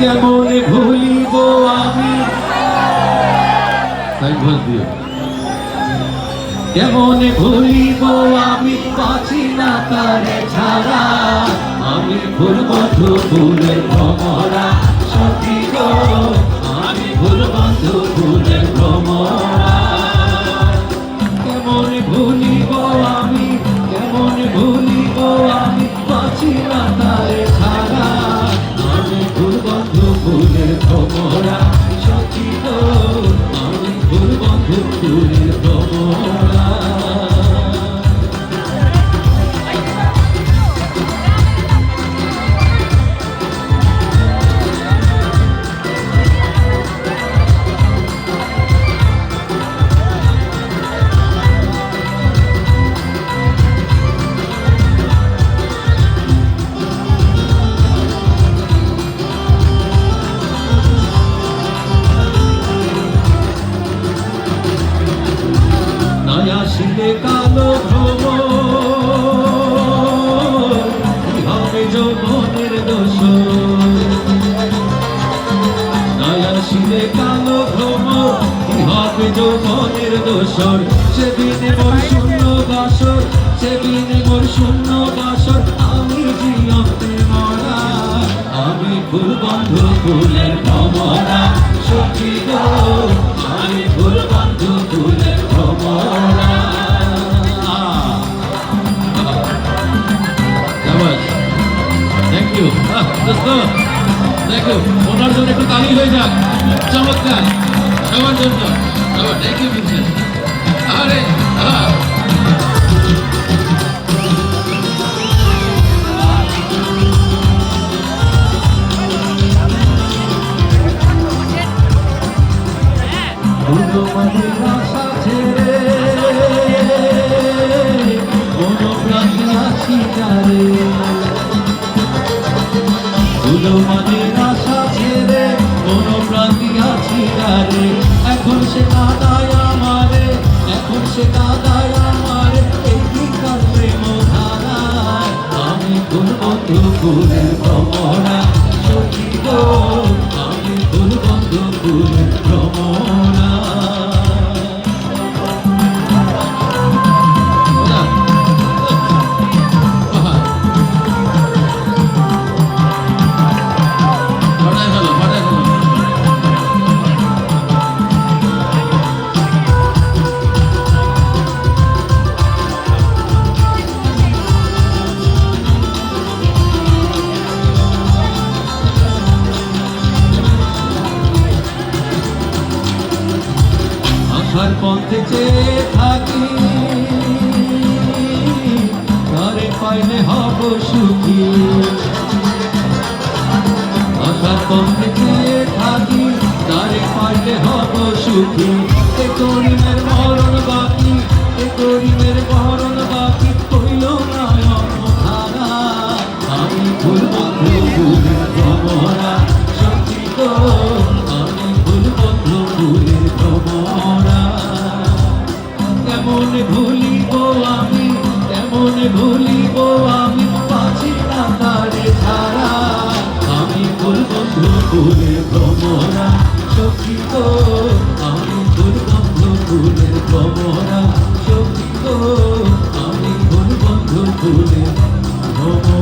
কেমনে ভুলিব আমি, কেমনে ভুলিব আমি, বাঁচি না তারে ছাড়া। আমি ফুলবন্ধু ফুলের ভ্রমরা সখী গো, আমি ফুলবন্ধু ফুলের ভ্রমরা। কেমনে ভুলিব আমি, কেমনে ভুলিব আমি, বাঁচি না তারে ছাড়া। আমি ফুলবন্ধু ফুলের ভ্রমরা সখী গো, আমি ফুলবন্ধু ফুলের ভ্রমরা। আসিলে কালো ভ্রমর, কি হবে যৌবনের দোষর। আসিলে কালো ভ্রমর, কি হবে যৌবনের দোষর। সেদিনে মোর শূন্য বাসর, সেদিনে মোর শূন্য বাসর। আমি জীবনে মরা, আমি ফুলবন্ধু ফুলের ভ্রমরা সখী গো, আমি ফুলবন্ধু ফুলের ভ্রমরা। থ্যাংক ইউ দোস্ত, থ্যাংক ইউ। ওনার জন্য একটু তালি হয়ে যাক, চমৎকার সবার জন্য। থ্যাংক ইউ মিনসেন। আরে তোমাদের আশা ছেড়ে কোন প্রাণী আছি যারে, তোমাদের আশা ছেড়ে কোন প্রাণী আছি যারে। এখন সে কাঁদায় আমারে, এখন সে কাঁদায় আমারে, এই বিকাল প্রেম ধারায়। আমি ফুলবন্ধু ফুলের ভ্রমরা সখী গো, আমি ফুলবন্ধু ফুলের ভ্রমরা। আশার পথে চেয়ে থাকি, তারে পাইলে হব সুখী। আশার পথে চেয়ে থাকি, তারে পাইলে হব সুখী। এ করিমের মরণ বাকি, এ করিমের মরণ বাকি, হইল না অন্যধারা। আমি ফুলবন্ধু ফুলের ভ্রমরা সখী গো, আমি ফুলবন্ধু ফুলের ভ্রমরা। কেমনে ভুলিব আমি, কেমনে ভুলিব আমি, বাঁচি না তারে ছাড়া। আমি ফুলবন্ধু ফুলের ভ্রমরা সখী গো, আমি ফুলবন্ধু ফুলের ভ্রমরা সখী গো, আমি ফুলবন্ধু ফুলের ভ্রমরা।